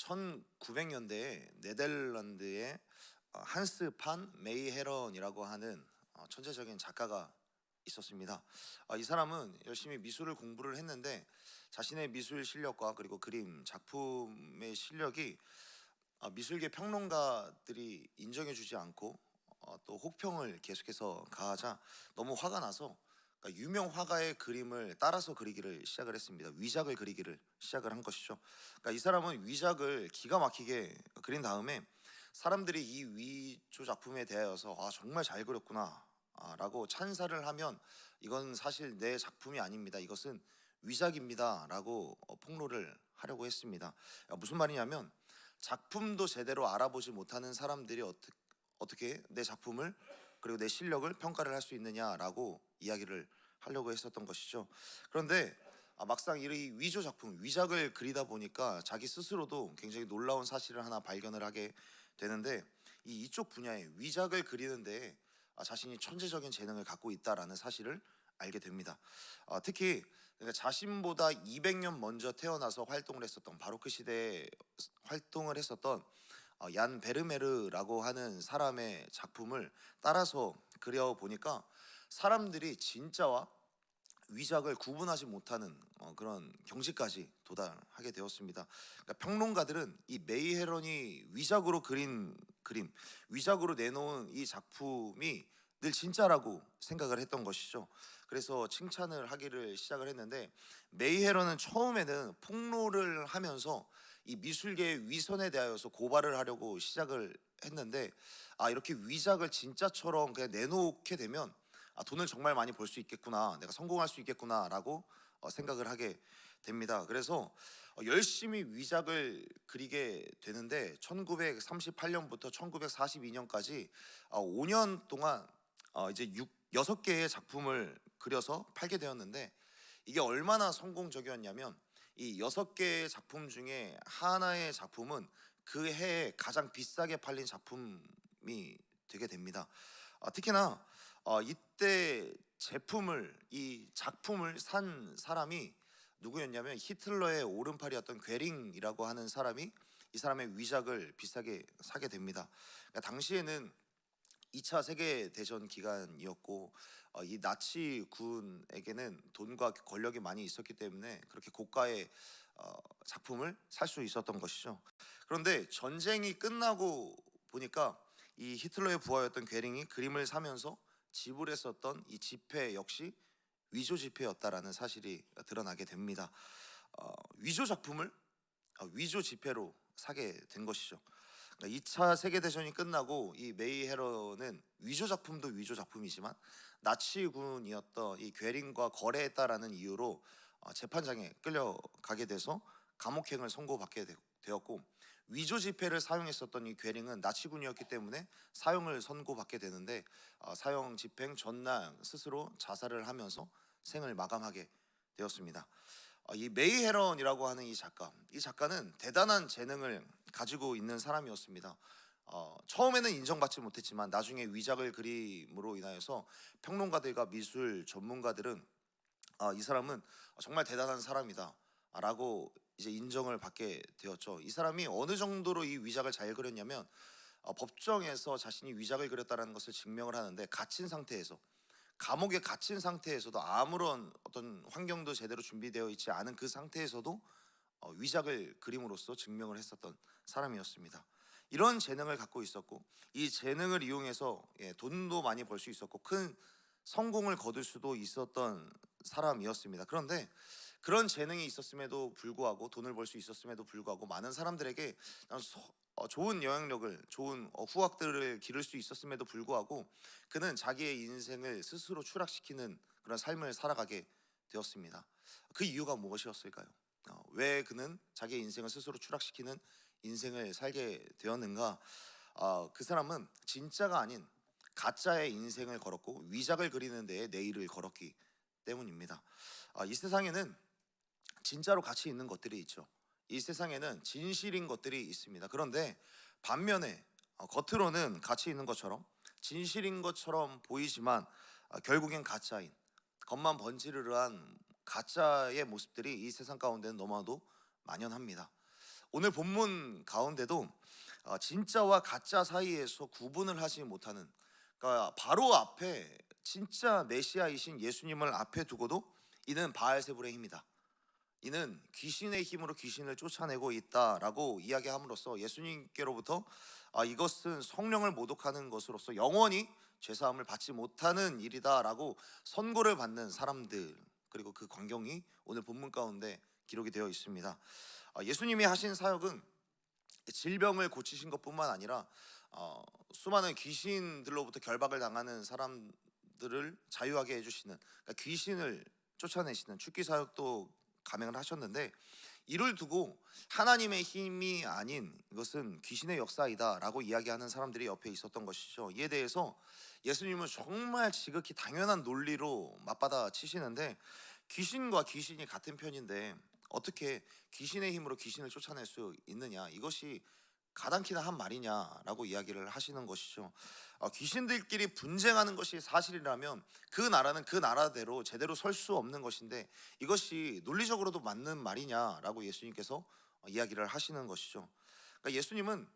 1900년대에 네덜란드의 한스 판 메이헤런이라고 하는 천재적인 작가가 있었습니다. 이 사람은 열심히 미술을 공부를 했는데 자신의 미술 실력과 그리고 그림 작품의 실력이 미술계 평론가들이 인정해주지 않고 또 혹평을 계속해서 가하자 너무 화가 나서 그러니까 유명 화가의 그림을 따라서 그리기를 시작을 했습니다. 위작을 그리기를 시작을 한 것이죠. 그러니까 이 사람은 위작을 기가 막히게 그린 다음에 사람들이 이 위조 작품에 대하여서 정말 잘 그렸구나 라고 찬사를 하면 이건 사실 내 작품이 아닙니다. 이것은 위작입니다 라고 폭로를 하려고 했습니다. 무슨 말이냐면 작품도 제대로 알아보지 못하는 사람들이 어떻게 내 작품을 그리고 내 실력을 평가를 할 수 있느냐라고 이야기를 하려고 했었던 것이죠. 그런데 막상 이 위조 작품, 위작을 그리다 보니까 자기 스스로도 굉장히 놀라운 사실을 하나 발견을 하게 되는데 이쪽 분야에 위작을 그리는데 자신이 천재적인 재능을 갖고 있다라는 사실을 알게 됩니다. 특히 그러니까 자신보다 200년 먼저 태어나서 활동을 했었던 바로크 시대에 활동을 했었던 얀 베르메르라고 하는 사람의 작품을 따라서 그려 보니까 사람들이 진짜와 위작을 구분하지 못하는 그런 경지까지 도달하게 되었습니다. 그러니까 평론가들은 이 메이헤런이 위작으로 그린 그림, 위작으로 내놓은 이 작품이 늘 진짜라고 생각을 했던 것이죠. 그래서 칭찬을 하기를 시작을 했는데 메이헤런은 처음에는 폭로를 하면서 이 미술계의 위선에 대하여서 고발을 하려고 시작을 했는데 이렇게 위작을 진짜처럼 그냥 내놓게 되면 돈을 정말 많이 벌 수 있겠구나, 내가 성공할 수 있겠구나라고 생각을 하게 됩니다. 그래서 열심히 위작을 그리게 되는데 1938년부터 1942년까지 5년 동안 이제 6개의 작품을 그려서 팔게 되었는데 이게 얼마나 성공적이었냐면 이 6개의 작품 중에 하나의 작품은 그 해에 가장 비싸게 팔린 작품이 되게 됩니다. 특히나 이때 이 작품을 산 사람이 누구였냐면 히틀러의 오른팔이었던 괴링이라고 하는 사람이 이 사람의 위작을 비싸게 사게 됩니다. 그러니까 당시에는 2차 세계대전 기간이었고 이 나치군에게는 돈과 권력이 많이 있었기 때문에 그렇게 고가의 작품을 살 수 있었던 것이죠. 그런데 전쟁이 끝나고 보니까 이 히틀러의 부하였던 괴링이 그림을 사면서 지불했었던 이 지폐 역시 위조 지폐였다라는 사실이 드러나게 됩니다. 위조 작품을 위조 지폐로 사게 된 것이죠. 2차 세계대전이 끝나고 이 메이헤런은 위조 작품도 위조 작품이지만 나치군이었던 이 괴링과 거래했다라는 이유로 재판장에 끌려가게 돼서 감옥행을 선고받게 되었고 위조 지폐를 사용했었던 이 괴링은 나치군이었기 때문에 사형을 선고받게 되는데 사형 집행 전날 스스로 자살을 하면서 생을 마감하게 되었습니다. 이 메이헤런이라고 하는 이 작가는 대단한 재능을 가지고 있는 사람이었습니다. 처음에는 인정받지 못했지만 나중에 위작을 그림으로 인하여서 평론가들과 미술 전문가들은 이 사람은 정말 대단한 사람이다 라고 이제 인정을 받게 되었죠. 이 사람이 어느 정도로 이 위작을 잘 그렸냐면 법정에서 자신이 위작을 그렸다는 것을 증명을 하는데 감옥에 갇힌 상태에서도 아무런 어떤 환경도 제대로 준비되어 있지 않은 그 상태에서도 위작을 그림으로써 증명을 했었던 사람이었습니다. 이런 재능을 갖고 있었고 이 재능을 이용해서 돈도 많이 벌 수 있었고 큰 성공을 거둘 수도 있었던 사람이었습니다. 그런데 그런 재능이 있었음에도 불구하고 돈을 벌 수 있었음에도 불구하고 많은 사람들에게 좋은 영향력을 좋은 후학들을 기를 수 있었음에도 불구하고 그는 자기의 인생을 스스로 추락시키는 그런 삶을 살아가게 되었습니다. 그 이유가 무엇이었을까요? 왜 그는 자기의 인생을 스스로 추락시키는 인생을 살게 되었는가? 그 사람은 진짜가 아닌 가짜의 인생을 걸었고 위작을 그리는 데에 내일을 걸었기 때문입니다. 이 세상에는 진짜로 가치 있는 것들이 있죠. 이 세상에는 진실인 것들이 있습니다. 그런데 반면에 겉으로는 가치 있는 것처럼 진실인 것처럼 보이지만 결국엔 가짜인 겉만 번지르르한 가짜의 모습들이 이 세상 가운데는 너무나도 만연합니다. 오늘 본문 가운데도 진짜와 가짜 사이에서 구분을 하지 못하는, 그러니까 바로 앞에 진짜 메시아이신 예수님을 앞에 두고도 이는 바알세불의 힘이다, 이는 귀신의 힘으로 귀신을 쫓아내고 있다라고 이야기함으로써 예수님께로부터 이것은 성령을 모독하는 것으로서 영원히 죄사함을 받지 못하는 일이다라고 선고를 받는 사람들, 그리고 그 광경이 오늘 본문 가운데 기록이 되어 있습니다. 예수님이 하신 사역은 질병을 고치신 것뿐만 아니라 수많은 귀신들로부터 결박을 당하는 사람들을 자유하게 해주시는, 그러니까 귀신을 쫓아내시는 축기 사역도 감행을 하셨는데, 이를 두고 하나님의 힘이 아닌 이것은 귀신의 역사이다라고 이야기하는 사람들이 옆에 있었던 것이죠. 이에 대해서 예수님은 정말 지극히 당연한 논리로 맞받아 치시는데, 귀신과 귀신이 같은 편인데 어떻게 귀신의 힘으로 귀신을 쫓아낼 수 있느냐, 이것이 가당키나 한 말이냐라고 이야기를 하시는 것이죠. 귀신들끼리 분쟁하는 것이 사실이라면 그 나라는 그 나라대로 제대로 설 수 없는 것인데, 이것이 논리적으로도 맞는 말이냐라고 예수님께서 이야기를 하시는 것이죠. 그러니까 예수님은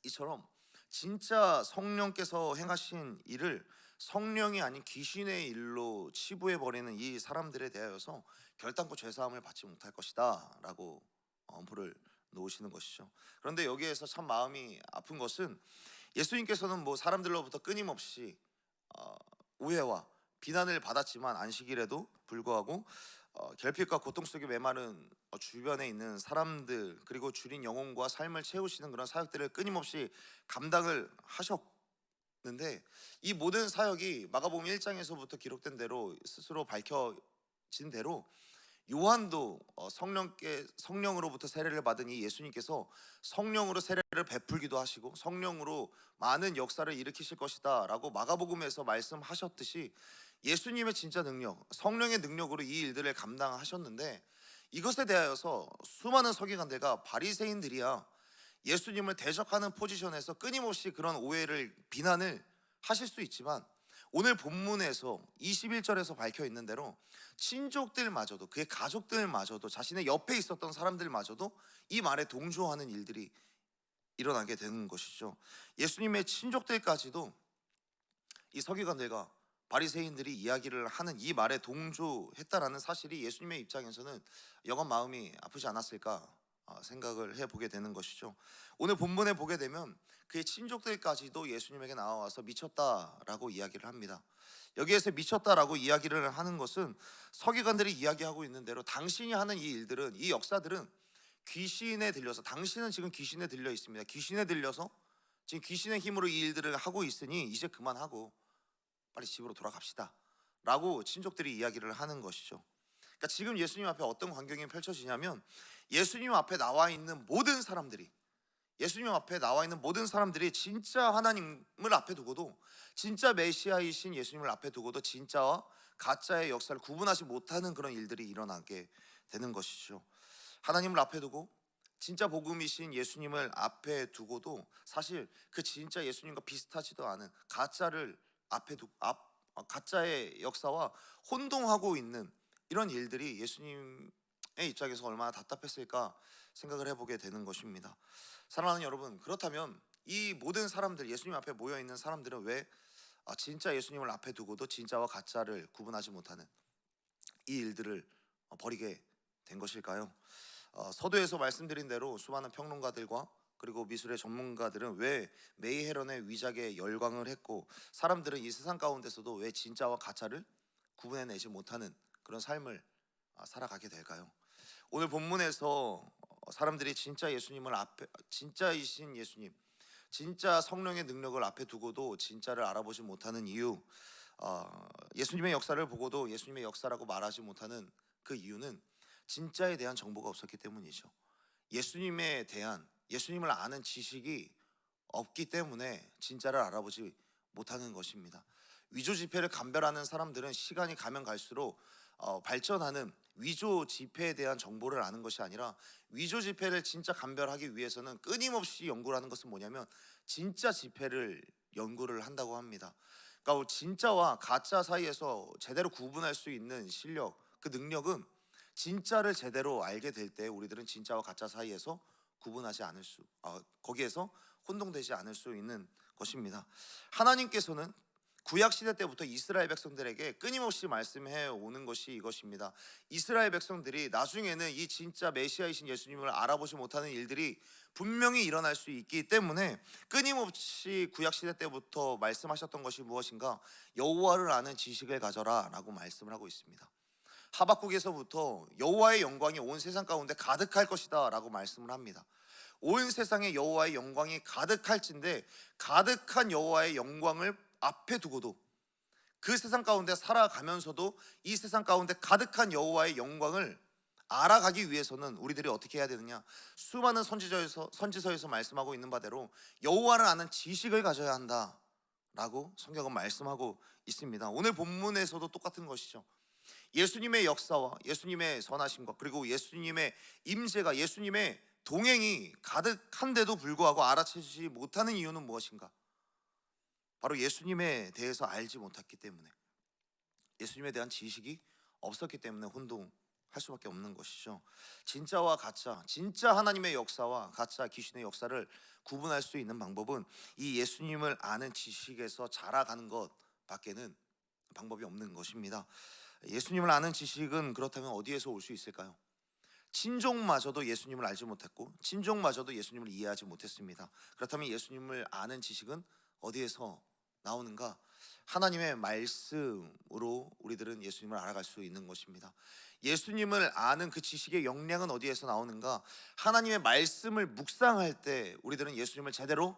이처럼 진짜 성령께서 행하신 일을 성령이 아닌 귀신의 일로 치부해 버리는 이 사람들에 대하여서 결단코 죄사함을 받지 못할 것이다 라고 엄포를 놓으시는 것이죠. 그런데 여기에서 참 마음이 아픈 것은, 예수님께서는 뭐 사람들로부터 끊임없이 오해와 비난을 받았지만 안식일에도 불구하고 결핍과 고통 속에 메마른 주변에 있는 사람들, 그리고 줄인 영혼과 삶을 채우시는 그런 사역들을 끊임없이 감당을 하셨는데, 이 모든 사역이 마가복음 1장에서부터 기록된 대로 스스로 밝혀진 대로 요한도 성령으로부터 세례를 받은 이 예수님께서 성령으로 세례를 베풀기도 하시고 성령으로 많은 역사를 일으키실 것이다 라고 마가복음에서 말씀하셨듯이, 예수님의 진짜 능력, 성령의 능력으로 이 일들을 감당하셨는데, 이것에 대하여서 수많은 서기관들과 바리새인들이야 예수님을 대적하는 포지션에서 끊임없이 그런 오해를, 비난을 하실 수 있지만, 오늘 본문에서 21절에서 밝혀 있는 대로 친족들마저도, 그의 가족들마저도, 자신의 옆에 있었던 사람들마저도 이 말에 동조하는 일들이 일어나게 되는 것이죠. 예수님의 친족들까지도 이 서기관들과 바리새인들이 이야기를 하는 이 말에 동조했다라는 사실이 예수님의 입장에서는 여간 마음이 아프지 않았을까 생각을 해보게 되는 것이죠. 오늘 본문에 보게 되면 그의 친족들까지도 예수님에게 나와서 미쳤다라고 이야기를 합니다. 여기에서 미쳤다라고 이야기를 하는 것은 서기관들이 이야기하고 있는 대로 당신이 하는 이 일들은, 이 역사들은 귀신에 들려서, 당신은 지금 귀신에 들려 있습니다. 귀신에 들려서 지금 귀신의 힘으로 이 일들을 하고 있으니 이제 그만하고 빨리 집으로 돌아갑시다 라고 친족들이 이야기를 하는 것이죠. 그러니까 지금 예수님 앞에 어떤 광경이 펼쳐지냐면, 예수님 앞에 나와 있는 모든 사람들이, 예수님 앞에 나와 있는 모든 사람들이 진짜 하나님을 앞에 두고도, 진짜 메시아이신 예수님을 앞에 두고도 진짜와 가짜의 역사를 구분하지 못하는 그런 일들이 일어나게 되는 것이죠. 하나님을 앞에 두고 진짜 복음이신 예수님을 앞에 두고도 사실 그 진짜 예수님과 비슷하지도 않은 가짜를 앞에 두고 가짜의 역사와 혼동하고 있는 이런 일들이 예수님의 입장에서 얼마나 답답했을까 생각을 해보게 되는 것입니다. 사랑하는 여러분, 그렇다면 이 모든 사람들, 예수님 앞에 모여있는 사람들은 왜 진짜 예수님을 앞에 두고도 진짜와 가짜를 구분하지 못하는 이 일들을 벌이게 된 것일까요? 서두에서 말씀드린 대로 수많은 평론가들과 그리고 미술의 전문가들은 왜 메이 헤런의 위작에 열광을 했고, 사람들은 이 세상 가운데서도 왜 진짜와 가짜를 구분해내지 못하는 그런 삶을 살아가게 될까요? 오늘 본문에서 사람들이 진짜 예수님을 앞에, 진짜이신 예수님, 진짜 성령의 능력을 앞에 두고도 진짜를 알아보지 못하는 이유, 예수님의 역사를 보고도 예수님의 역사라고 말하지 못하는 그 이유는 진짜에 대한 정보가 없었기 때문이죠. 예수님에 대한, 예수님을 아는 지식이 없기 때문에 진짜를 알아보지 못하는 것입니다. 위조 지폐를 감별하는 사람들은 시간이 가면 갈수록 발전하는 위조 지폐에 대한 정보를 아는 것이 아니라, 위조 지폐를 진짜 감별하기 위해서는 끊임없이 연구를 하는 것은 뭐냐면 진짜 지폐를 연구를 한다고 합니다. 그러니까 진짜와 가짜 사이에서 제대로 구분할 수 있는 실력, 그 능력은 진짜를 제대로 알게 될 때 우리들은 진짜와 가짜 사이에서 구분하지 않을 수 거기에서 혼동되지 않을 수 있는 것입니다. 하나님께서는 구약 시대 때부터 이스라엘 백성들에게 끊임없이 말씀해 오는 것이 이것입니다. 이스라엘 백성들이 나중에는 이 진짜 메시아이신 예수님을 알아보지 못하는 일들이 분명히 일어날 수 있기 때문에 끊임없이 구약 시대 때부터 말씀하셨던 것이 무엇인가? 여호와를 아는 지식을 가져라라고 말씀을 하고 있습니다. 하박국에서부터 여호와의 영광이 온 세상 가운데 가득할 것이다라고 말씀을 합니다. 온 세상에 여호와의 영광이 가득할진데 가득한 여호와의 영광을 앞에 두고도 그 세상 가운데 살아가면서도 이 세상 가운데 가득한 여호와의 영광을 알아가기 위해서는 우리들이 어떻게 해야 되느냐? 수많은 선지서에서 말씀하고 있는 바대로 여호와를 아는 지식을 가져야 한다라고 성경은 말씀하고 있습니다. 오늘 본문에서도 똑같은 것이죠. 예수님의 역사와 예수님의 선하심과 그리고 예수님의 임재가 예수님의 동행이 가득한데도 불구하고 알아채지 못하는 이유는 무엇인가? 바로 예수님에 대해서 알지 못했기 때문에, 예수님에 대한 지식이 없었기 때문에 혼동할 수밖에 없는 것이죠. 진짜와 가짜, 진짜 하나님의 역사와 가짜 귀신의 역사를 구분할 수 있는 방법은 이 예수님을 아는 지식에서 자라가는 것밖에는 방법이 없는 것입니다. 예수님을 아는 지식은 그렇다면 어디에서 올 수 있을까요? 친족마저도 예수님을 알지 못했고 친족마저도 예수님을 이해하지 못했습니다. 그렇다면 예수님을 아는 지식은 어디에서 나오는가? 하나님의 말씀으로 우리들은 예수님을 알아갈 수 있는 것입니다. 예수님을 아는 그 지식의 역량은 어디에서 나오는가? 하나님의 말씀을 묵상할 때 우리들은 예수님을 제대로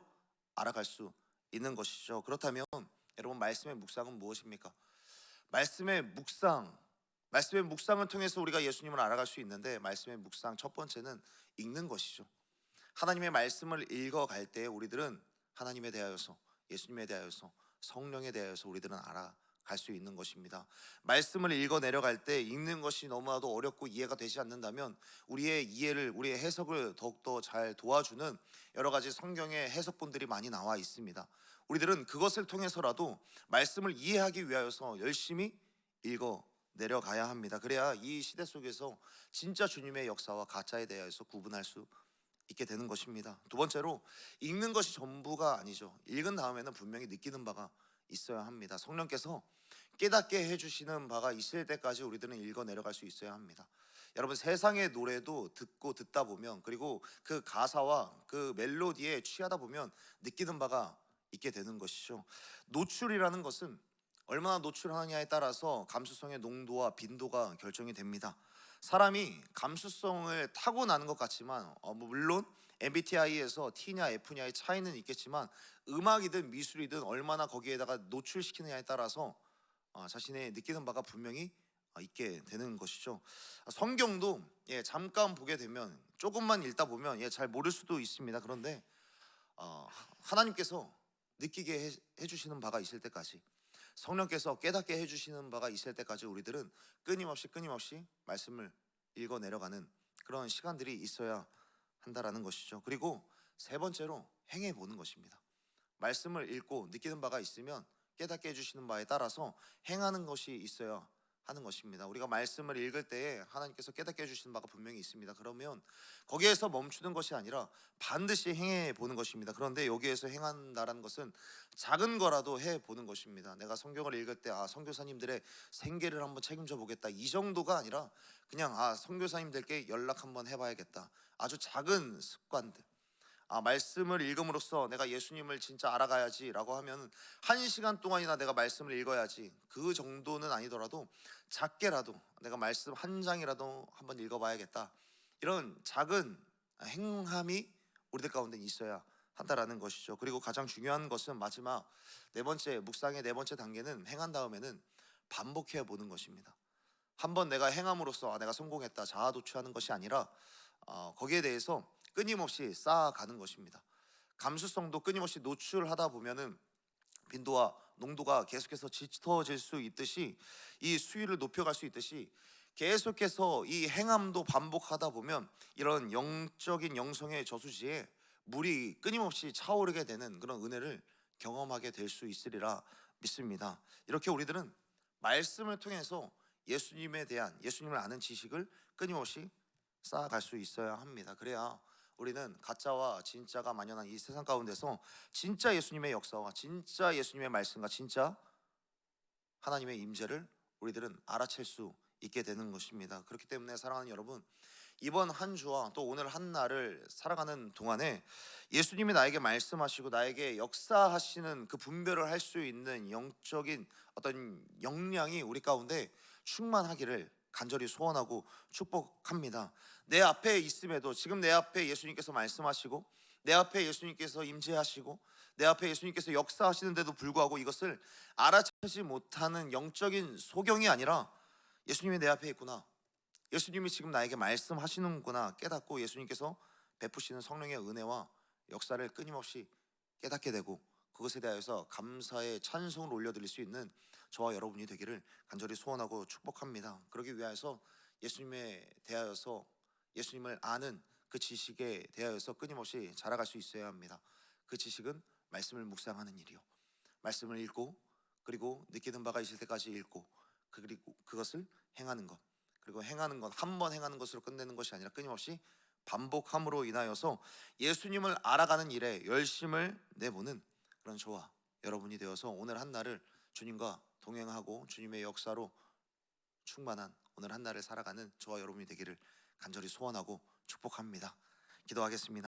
알아갈 수 있는 것이죠. 그렇다면 여러분, 말씀의 묵상은 무엇입니까? 말씀의 묵상을 통해서 우리가 예수님을 알아갈 수 있는데, 말씀의 묵상 첫 번째는 읽는 것이죠. 하나님의 말씀을 읽어갈 때 우리들은 하나님에 대하여서, 예수님에 대하여서, 성령에 대하여서 우리들은 알아갈 수 있는 것입니다. 말씀을 읽어 내려갈 때 읽는 것이 너무나도 어렵고 이해가 되지 않는다면 우리의 이해를, 우리의 해석을 더욱더 잘 도와주는 여러 가지 성경의 해석본들이 많이 나와 있습니다. 우리들은 그것을 통해서라도 말씀을 이해하기 위하여서 열심히 읽어 내려가야 합니다. 그래야 이 시대 속에서 진짜 주님의 역사와 가짜에 대해서 구분할 수 있게 되는 것입니다. 두 번째로, 읽는 것이 전부가 아니죠. 읽은 다음에는 분명히 느끼는 바가 있어야 합니다. 성령께서 깨닫게 해주시는 바가 있을 때까지 우리들은 읽어 내려갈 수 있어야 합니다. 여러분, 세상의 노래도 듣다 보면, 그리고 그 가사와 그 멜로디에 취하다 보면 느끼는 바가 있게 되는 것이죠. 노출이라는 것은 얼마나 노출하느냐에 따라서 감수성의 농도와 빈도가 결정이 됩니다. 사람이 감수성을 타고나는 것 같지만 물론 MBTI에서 T냐 F냐의 차이는 있겠지만 음악이든 미술이든 얼마나 거기에다가 노출시키느냐에 따라서 자신의 느끼는 바가 분명히 있게 되는 것이죠. 성경도 잠깐 보게 되면, 조금만 읽다 보면 잘 모를 수도 있습니다. 그런데 하나님께서 느끼게 해주시는 바가 있을 때까지, 성령께서 깨닫게 해주시는 바가 있을 때까지 우리들은 끊임없이 말씀을 읽어 내려가는 그런 시간들이 있어야 한다라는 것이죠. 그리고 세 번째로, 행해 보는 것입니다. 말씀을 읽고 느끼는 바가 있으면 깨닫게 해주시는 바에 따라서 행하는 것이 있어야 하는 것입니다. 우리가 말씀을 읽을 때에 하나님께서 깨닫게 해주시는 바가 분명히 있습니다. 그러면 거기에서 멈추는 것이 아니라 반드시 행해 보는 것입니다. 그런데 여기에서 행한다라는 것은 작은 거라도 해 보는 것입니다. 내가 성경을 읽을 때 선교사님들의 생계를 한번 책임져 보겠다, 이 정도가 아니라 그냥 선교사님들께 연락 한번 해봐야겠다, 아주 작은 습관들. 말씀을 읽음으로써 내가 예수님을 진짜 알아가야지라고 하면 1시간 동안이나 내가 말씀을 읽어야지, 그 정도는 아니더라도 작게라도 내가 말씀 한 장이라도 한번 읽어봐야겠다, 이런 작은 행함이 우리들 가운데 있어야 한다라는 것이죠. 그리고 가장 중요한 것은 마지막 묵상의 네 번째 단계는, 행한 다음에는 반복해 보는 것입니다. 한번 내가 행함으로써 내가 성공했다, 자아도취하는 것이 아니라 거기에 대해서 끊임없이 쌓아가는 것입니다. 감수성도 끊임없이 노출하다 보면은 빈도와 농도가 계속해서 짙어질 수 있듯이, 이 수위를 높여갈 수 있듯이 계속해서 이 행함도 반복하다 보면 이런 영적인 영성의 저수지에 물이 끊임없이 차오르게 되는 그런 은혜를 경험하게 될 수 있으리라 믿습니다. 이렇게 우리들은 말씀을 통해서 예수님을 아는 지식을 끊임없이 쌓아갈 수 있어야 합니다. 그래야 우리는 가짜와 진짜가 만연한 이 세상 가운데서 진짜 예수님의 역사와 진짜 예수님의 말씀과 진짜 하나님의 임재를 우리들은 알아챌 수 있게 되는 것입니다. 그렇기 때문에 사랑하는 여러분, 이번 한 주와 또 오늘 한 날을 살아가는 동안에 예수님이 나에게 말씀하시고 나에게 역사하시는 그 분별을 할 수 있는 영적인 어떤 역량이 우리 가운데 충만하기를 간절히 소원하고 축복합니다. 내 앞에 있음에도 지금 내 앞에 예수님께서 말씀하시고 내 앞에 예수님께서 임재하시고 내 앞에 예수님께서 역사하시는데도 불구하고 이것을 알아채지 못하는 영적인 소경이 아니라 예수님이 내 앞에 있구나, 예수님이 지금 나에게 말씀하시는구나 깨닫고 예수님께서 베푸시는 성령의 은혜와 역사를 끊임없이 깨닫게 되고 그것에 대하여서 감사의 찬송을 올려드릴 수 있는 저와 여러분이 되기를 간절히 소원하고 축복합니다. 그러기 위하여서 예수님에 대하여서 예수님을 아는 그 지식에 대하여서 끊임없이 자라갈 수 있어야 합니다. 그 지식은 말씀을 묵상하는 일이요, 말씀을 읽고 그리고 느끼는 바가 있을 때까지 읽고 그리고 그것을 행하는 것, 그리고 행하는 것, 한 번 행하는 것으로 끝내는 것이 아니라 끊임없이 반복함으로 인하여서 예수님을 알아가는 일에 열심을 내보는 그런 저와 여러분이 되어서 오늘 한 날을 주님과 동행하고 주님의 역사로 충만한 오늘 한 날을 살아가는 저와 여러분이 되기를 간절히 소원하고 축복합니다. 기도하겠습니다.